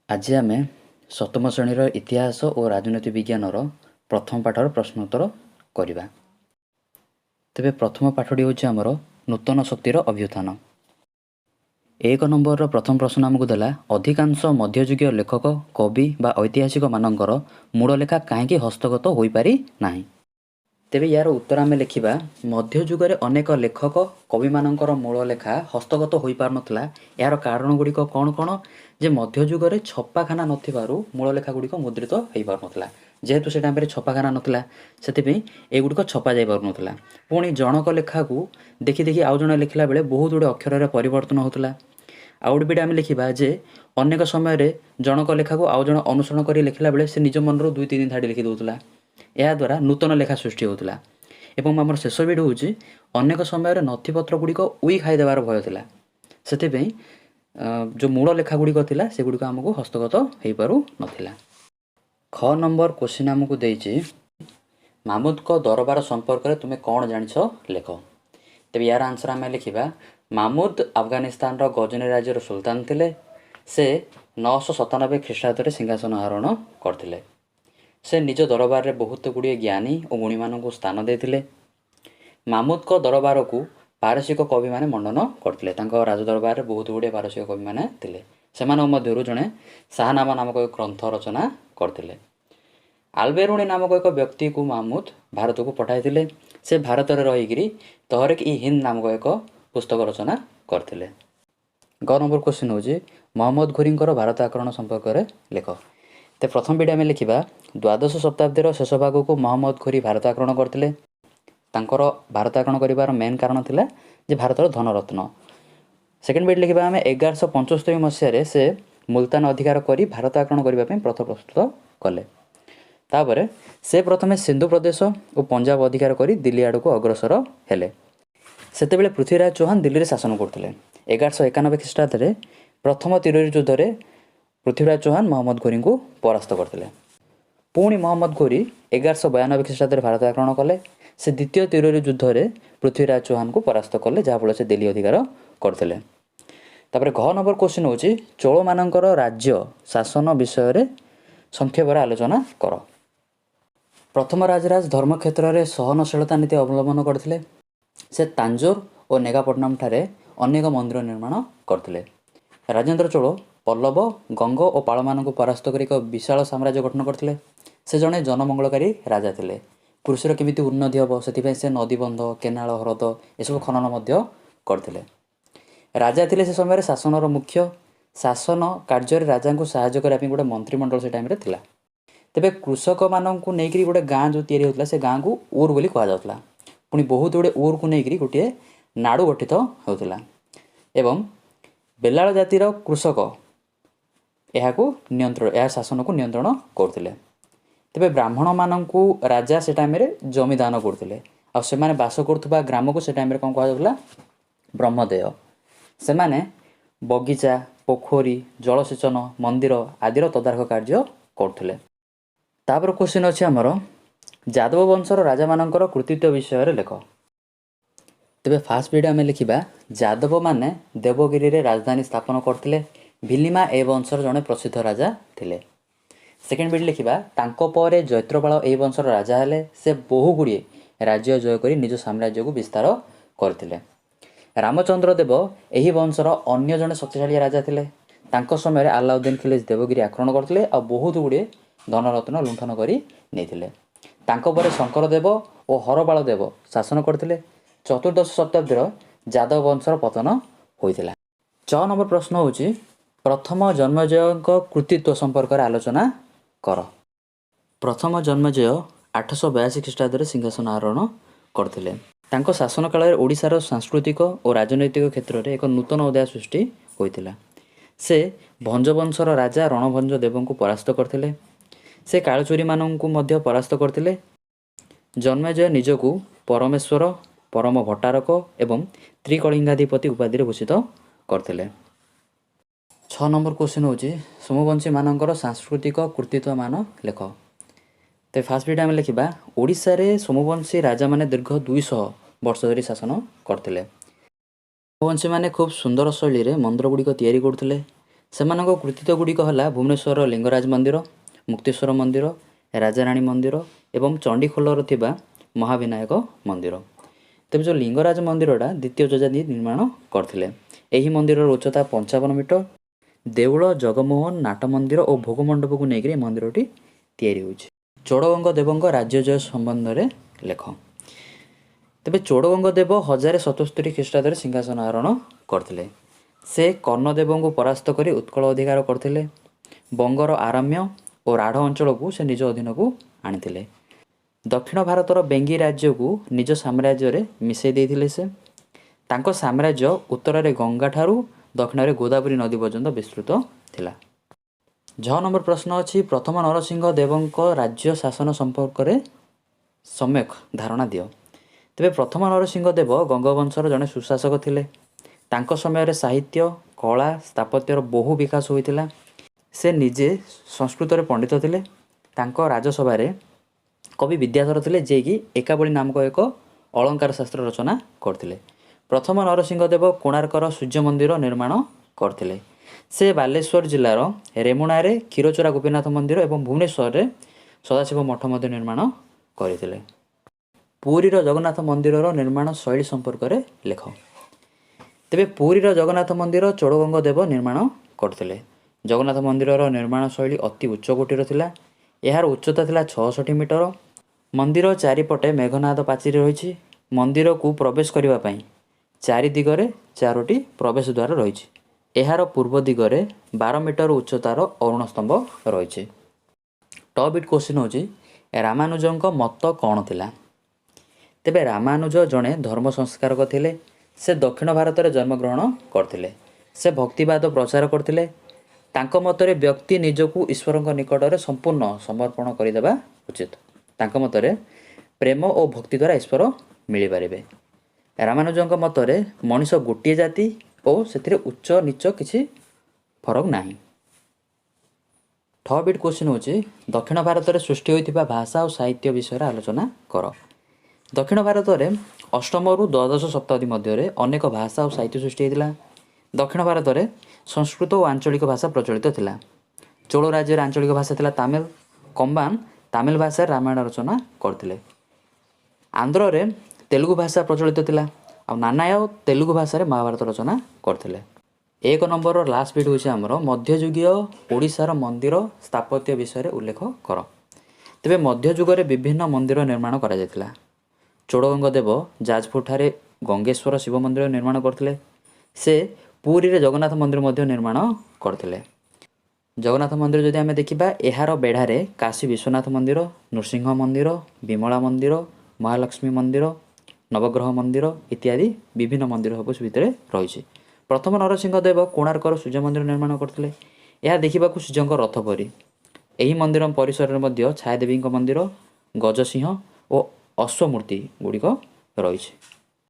आज आम सप्तम श्रेणीर इतिहास और राजनीति विज्ञानर प्रथम पाठर प्रश्नोत्तर करवा। तेबे प्रथम पाठटी हूँ आमर नूतन शक्तिर अभ्युत्थान। एक नंबर प्रथम प्रश्न आमको देला अधिकांश मध्ययुगीय लेखक कवि बा ऐतिहासिक मानकर मूल लेखा कहीं हस्तगत हो पारि नाही। तेबे यार उत्तर आम लिखा मध्ययुगे अनेक लेखक कवि मानकर मूल लेखा हस्तगत हो पार नथिला। यार कारण गुड़िक कौन कौन जे मध्ययुगे छपाखाना नथिबारु मूल लेखा गुड़िक मुद्रित हो पार नथिला। जेहेतु से टाइम छपाखाना नथिला सेतिपई एगुड़िक छपा जाई पार नथिला। पुणी जनक लेखा को देखि देखि आउ जणे लिखला बेले बहुत गुड़े अक्षर परिवर्तन होतला। आउट बिट आम लिखा जे अनेक समय जनक लेखा को आउ जण अनुसरण कर लिखला बेले से निज मन दुई तीन धाड़ी लिखि दउतला। या द्वारा नूतन लेखा सृष्टि होता। एवं आमर शेष बिट हूँ अनेक समय नथिपत्र गुड़िक उई खाईदेवार भय था। से जो मूल लेखा गुड़िक था से गुड़िक आमको हस्तगत हो पार नाला। ख नंबर क्वेश्चन आमको देछि महमूद को दरबार संपर्क में तुम्हें कौन जानिछ लेख। तेज यार आंसर आम लिखा महमूद अफगानिस्तान गजनी राज्यर सुल्तान थे। से 997 ख्रीष्टाब्द सिंहासन आरोहण करते। से निज दरबार में बहुत गुड़िए ज्ञानी और गुणी मानू स्थान देते। महमूद को दरबार को पारसिक कवि मैंने मंडन करते। राजदरबार में बहुत गुड़िए पारसिक कवि मैंने थे। से जड़े शाहनामा नामक एक ग्रंथ रचना करते। आलबेरुणी नामक एक व्यक्ति को महमूद भारत को पठाई। से भारत में रहीकि तहरीक इ हिंद नामक एक पुस्तक रचना करते। ग नंबर क्वेश्चन हूँ मोहम्मद घोरी भारत आक्रमण संपर्क में लेख। तो प्रथम विडियो में लिखा द्वादश शताब्दीर शेष भाग को मोहम्मद घोरी भारत आक्रमण करते। भारत आक्रमण कर मेन कारण था जे भारत धनरत्न। सेकेंड विड लिखा आम 1175 मसीह से मुल्तान अधिकार कर भारत आक्रमण करने पथ प्रस्तुत कले। तापर से प्रथम सिंधु प्रदेश और पंजाब अधिकार कर दिल्ली आड़ को अग्रसर हेले। सेतेबेले पृथ्वीराज चौहान दिल्ली में शासन करते। 1191 ख्रीष्टाब्द प्रथम तिरोरी युद्ध में पृथ्वीराज चौहान मोहम्मद घोरी को परास्त करते। पुणी मोहम्मद घोरी 1192 ख्रीष्टाब्द भारत आक्रमण कले। से द्वितीय तिरोरी युद्ध में पृथ्वीराज चौहान को परास्त कले जहाँफल से दिल्ली अधिकार करते। तापर घ नंबर क्वेश्चन हूँ चोल मानकर राज्य शासन विषय संक्षेप आलोचना कर। प्रथम राजराज धर्म क्षेत्र में सहनशीलता नीति अवलंबन करते। से तांजोर और नेगापट्टनम ठारे अनेक मंदिर निर्माण करते। राजेंद्र चोल पल्लव गंग और पाल मान परास्त कर एक विशाल साम्राज्य गठन करते। से जड़े जनमंगलकारी राजा थे। कृषि केमिति उन्नति हम से नदीबंध केनाल हरद एसबू खनन करते। राजा थे से समय शासनर मुख्य शासन कार्य राजा को साहाय्य करने गोटे मंत्रिमंडल से टाइम था। तेबे कृषक मानू नहीं गोटे गाँ जो तैयारी होता से गाँ को ऊर बोली कहुला। पुणी बहुत गुड़े ऊर को लेकिन गोटे नाड़ू गठित होता। एवं बेलाल जातिर कृषक यह शासन को नियंत्रण करते। तेबे ब्राह्मण मानू राजा से टाइम जमीदान करते। से बास करुवा ग्राम को से टाइम कौन कहला ब्रह्मदेय। से बगीचा पोखरी जलसेचन मंदिर आदिर तदारख कार्य करते। तापर क्वेश्चन अच्छे आमर यादव वंशर राजा मानकर कृतित्व विषय लेख। तेबे फास्ट वीडियो आम लिखा यादव माने देवगिरी रे राजधानी स्थापन करते। भिलिमा ए वंशर जड़े प्रसिद्ध राजा थे। सेकेंड वीडियो लिखा तांको जैत्रपाल ए वंशर राजा हेले। से बहु गुड़िए राज्य जय कर निज साम्राज्य को विस्तार करते। रामचंद्र देव यही वंशर अन्य जड़े शक्तिशाली राजा थे। तांको समय अलाउद्दीन खिलजी देवगिरी आक्रमण करते और बहुत गुड़िए धनरत्न लुंठन कर तांको शंकर देव और हरपाल देव शासन करते। चतुर्दश शताब्दीर यादव वंशर पतन होता। 6 नंबर प्रश्न हूँ प्रथम जन्मजय कृतित्व संपर्क में आलोचना कर। प्रथम जन्मजय 882 ख्रीष्टाब्द सिंहासन आरोहण करते। तांको शासन काल में ओडिशार सांस्कृतिक और राजनैतिक क्षेत्र में एक नूतन अध्याय सृष्टि होता। से भंजवंशर राजा रणभंज देव को परास्त करते। से कालचोरी मानू परास्त करते। जन्मेजय निजको परमेश्वर परम भट्टारक एवं त्रिकलिंगाधिपति उपाधि भूषित करते। 6 नंबर क्वेश्चन हूँ सोमवंशी मानकर सांस्कृतिक कृतित्व मान लेख। तो फास्ट वीडियो आम लिखा ओडिशा रे सोमवंशी राजा माने दीर्घ 200 वर्ष धरी शासन करते। सोमवंशी माने खूब सुंदर शैली रे मंदिर गुड़िक तैयारी करते। ସେମାନଙ୍କ କୃତିତ୍ୱ ଗୁଡ଼ିକ ହେଲା ଭୁବନେଶ୍ୱରର ଲିଙ୍ଗରାଜ ମନ୍ଦିର, ମୁକ୍ତେଶ୍ୱର ମନ୍ଦିର, ରାଜାରାଣୀ ମନ୍ଦିର ଏବଂ ଚଣ୍ଡିଖୋଲର ଥିବା ମହାବିନାୟକ ମନ୍ଦିର। ତେବେ ଯେଉଁ ଲିଙ୍ଗରାଜ ମନ୍ଦିରଟା ଦ୍ୱିତୀୟ ଯଯାତି ନିର୍ମାଣ କରିଥିଲେ। ଏହି ମନ୍ଦିରର ଉଚ୍ଚତା 55 ମିଟର। ଦେଉଳ, ଜଗମୋହନ, ନାଟ ମନ୍ଦିର ଓ ଭୋଗ ମଣ୍ଡପକୁ ନେଇକରି ଏ ମନ୍ଦିରଟି ତିଆରି ହେଉଛି। ଚୋଡ଼ଗଙ୍ଗ ଦେବଙ୍କ ରାଜ୍ୟଜୟ ସମ୍ବନ୍ଧରେ ଲେଖ। ତେବେ ଚୋଡ଼ଗଙ୍ଗ ଦେବ 1077 ଖ୍ରୀଷ୍ଟାବ୍ଦରେ ସିଂହାସନ ଆରୋହଣ କରିଥିଲେ। ସେ କର୍ଣ୍ଣଦେବଙ୍କୁ ପରାସ୍ତ କରି ଉତ୍କଳ ଅଧିକାର କରିଥିଲେ। ବଙ୍ଗର ଆରାମ୍ୟ ଓ ରାଢ଼ ଅଞ୍ଚଳକୁ ସେ ନିଜ ଅଧୀନକୁ ଆଣିଥିଲେ। ଦକ୍ଷିଣ ଭାରତର ବେଙ୍ଗୀ ରାଜ୍ୟକୁ ନିଜ ସାମ୍ରାଜ୍ୟରେ ମିଶାଇ ଦେଇଥିଲେ ସେ। ତାଙ୍କ ସାମ୍ରାଜ୍ୟ ଉତ୍ତରରେ ଗଙ୍ଗାଠାରୁ ଦକ୍ଷିଣରେ ଗୋଦାବରୀ ନଦୀ ପର୍ଯ୍ୟନ୍ତ ବିସ୍ତୃତ ଥିଲା। 6 ନମ୍ବର ପ୍ରଶ୍ନ ଅଛି, ପ୍ରଥମ ନରସିଂହ ଦେବଙ୍କ ରାଜ୍ୟ ଶାସନ ସମ୍ପର୍କରେ ସମ୍ୟକ୍ ଧାରଣା ଦିଅ। ତେବେ ପ୍ରଥମ ନରସିଂହ ଦେବ ଗଙ୍ଗବଂଶର ଜଣେ ସୁଶାସକ ଥିଲେ। ତାଙ୍କ ସମୟରେ ସାହିତ୍ୟ, କଳା, ସ୍ଥାପତ୍ୟର ବହୁ ବିକାଶ ହୋଇଥିଲା। ସେ ନିଜେ ସଂସ୍କୃତରେ ପଣ୍ଡିତ ଥିଲେ। ତାଙ୍କ ରାଜସଭାରେ କବି ବିଦ୍ୟାଧର ଥିଲେ, ଯିଏକି ଏକାବଳୀ ନାମକ ଏକ ଅଳଙ୍କାର ଶାସ୍ତ୍ର ରଚନା କରିଥିଲେ। ପ୍ରଥମ ନରସିଂହ ଦେବ କୋଣାର୍କର ସୂର୍ଯ୍ୟ ମନ୍ଦିର ନିର୍ମାଣ କରିଥିଲେ। ସେ ବାଲେଶ୍ୱର ଜିଲ୍ଲାର ରେମୁଣାରେ କ୍ଷୀରଚୋରା ଗୋପୀନାଥ ମନ୍ଦିର ଏବଂ ଭୁବନେଶ୍ୱରରେ ସଦାଶିବ ମଠ ମଧ୍ୟ ନିର୍ମାଣ କରିଥିଲେ। ପୁରୀର ଜଗନ୍ନାଥ ମନ୍ଦିରର ନିର୍ମାଣ ଶୈଳୀ ସମ୍ପର୍କରେ ଲେଖ। ତେବେ ପୁରୀର ଜଗନ୍ନାଥ ମନ୍ଦିର ଚୋଡ଼ଗଙ୍ଗ ଦେବ ନିର୍ମାଣ କରିଥିଲେ। ଜଗନ୍ନାଥ ମନ୍ଦିରର ନିର୍ମାଣ ଶୈଳୀ ଅତି ଉଚ୍ଚ କୋଟିର ଥିଲା। ଏହାର ଉଚ୍ଚତା ଥିଲା 66 ମିଟର। ମନ୍ଦିର ଚାରିପଟେ ମେଘନାଦ ପାଚେରୀ ରହିଛି। ମନ୍ଦିରକୁ ପ୍ରବେଶ କରିବା ପାଇଁ ଚାରି ଦିଗରେ 4ଟି ପ୍ରବେଶ ଦ୍ୱାର ରହିଛି। ଏହାର ପୂର୍ବ ଦିଗରେ 12 ମିଟର ଉଚ୍ଚତାର ଅରୁଣ ସ୍ତମ୍ଭ ରହିଛି। ଟପ୍ ଇଟ୍ କ୍ୱେଶ୍ଚିନ୍ ହେଉଛି, ରାମାନୁଜଙ୍କ ମତ କ'ଣ ଥିଲା? ତେବେ ରାମାନୁଜ ଜଣେ ଧର୍ମ ସଂସ୍କାରକ ଥିଲେ। ସେ ଦକ୍ଷିଣ ଭାରତରେ ଜନ୍ମଗ୍ରହଣ କରିଥିଲେ। ସେ ଭକ୍ତିବାଦ ପ୍ରଚାର କରିଥିଲେ। ତାଙ୍କ ମତରେ ବ୍ୟକ୍ତି ନିଜକୁ ଈଶ୍ୱରଙ୍କ ନିକଟରେ ସମ୍ପୂର୍ଣ୍ଣ ସମର୍ପଣ କରିଦେବା ଉଚିତ। ତାଙ୍କ ମତରେ ପ୍ରେମ ଓ ଭକ୍ତି ଦ୍ୱାରା ଈଶ୍ୱର ମିଳିପାରିବେ। ରାମାନୁଜଙ୍କ ମତରେ ମଣିଷ ଗୋଟିଏ ଜାତି ଓ ସେଥିରେ ଉଚ୍ଚ ନିଚ କିଛି ଫରକ ନାହିଁ। ଟପ୍ ଇଟ୍ କ୍ୱେଶ୍ଚିନ୍ ହେଉଛି, ଦକ୍ଷିଣ ଭାରତରେ ସୃଷ୍ଟି ହୋଇଥିବା ଭାଷା ଓ ସାହିତ୍ୟ ବିଷୟରେ ଆଲୋଚନା କର। ଦକ୍ଷିଣ ଭାରତରେ ଅଷ୍ଟମରୁ ଦ୍ୱାଦଶ ଶତାବ୍ଦୀ ମଧ୍ୟରେ ଅନେକ ଭାଷା ଓ ସାହିତ୍ୟ ସୃଷ୍ଟି ହୋଇଥିଲା। ଦକ୍ଷିଣ ଭାରତରେ ସଂସ୍କୃତ ଓ ଆଞ୍ଚଳିକ ଭାଷା ପ୍ରଚଳିତ ଥିଲା। ଚୋଳ ରାଜ୍ୟର ଆଞ୍ଚଳିକ ଭାଷା ଥିଲା ତାମିଲ। କମ୍ବାନ ତାମିଲ ଭାଷାରେ ରାମାୟଣ ରଚନା କରିଥିଲେ। ଆନ୍ଧ୍ରରେ ତେଲୁଗୁ ଭାଷା ପ୍ରଚଳିତ ଥିଲା। ଆଉ ନାନାୟ ତେଲୁଗୁ ଭାଷାରେ ମହାଭାରତ ରଚନା କରିଥିଲେ। 1 ନମ୍ବରର ଲାଷ୍ଟ ବିଟ୍ ହେଉଛି ଆମର ମଧ୍ୟଯୁଗୀୟ ଓଡ଼ିଶାର ମନ୍ଦିର ସ୍ଥାପତ୍ୟ ବିଷୟରେ ଉଲ୍ଲେଖ କର। ତେବେ ମଧ୍ୟଯୁଗରେ ବିଭିନ୍ନ ମନ୍ଦିର ନିର୍ମାଣ କରାଯାଇଥିଲା। ଚୋଡ଼ଗଙ୍ଗ ଦେବ ଯାଜପୁରଠାରେ ଗଙ୍ଗେଶ୍ୱର ଶିବ ମନ୍ଦିର ନିର୍ମାଣ କରିଥିଲେ। ସେ ପୁରୀରେ ଜଗନ୍ନାଥ ମନ୍ଦିର ମଧ୍ୟ ନିର୍ମାଣ କରିଥିଲେ। ଜଗନ୍ନାଥ ମନ୍ଦିର ଯଦି ଆମେ ଦେଖିବା, ଏହାର ବେଢ଼ାରେ କାଶୀ ବିଶ୍ୱନାଥ ମନ୍ଦିର, ନୃସିଂହ ମନ୍ଦିର, ବିମଳା ମନ୍ଦିର, ମହାଲକ୍ଷ୍ମୀ ମନ୍ଦିର, ନବଗ୍ରହ ମନ୍ଦିର ଇତ୍ୟାଦି ବିଭିନ୍ନ ମନ୍ଦିର ସବୁ ଭିତରେ ରହିଛି। ପ୍ରଥମ ନରସିଂହ ଦେବ କୋଣାର୍କର ସୂର୍ଯ୍ୟ ମନ୍ଦିର ନିର୍ମାଣ କରିଥିଲେ। ଏହା ଦେଖିବାକୁ ସୂର୍ଯ୍ୟଙ୍କ ରଥ ପରି। ଏହି ମନ୍ଦିର ପରିସରରେ ମଧ୍ୟ ଛାୟାଦେବୀଙ୍କ ମନ୍ଦିର, ଗଜସିଂହ ଓ ଅଶ୍ୱମୂର୍ତ୍ତି ଗୁଡ଼ିକ ରହିଛି।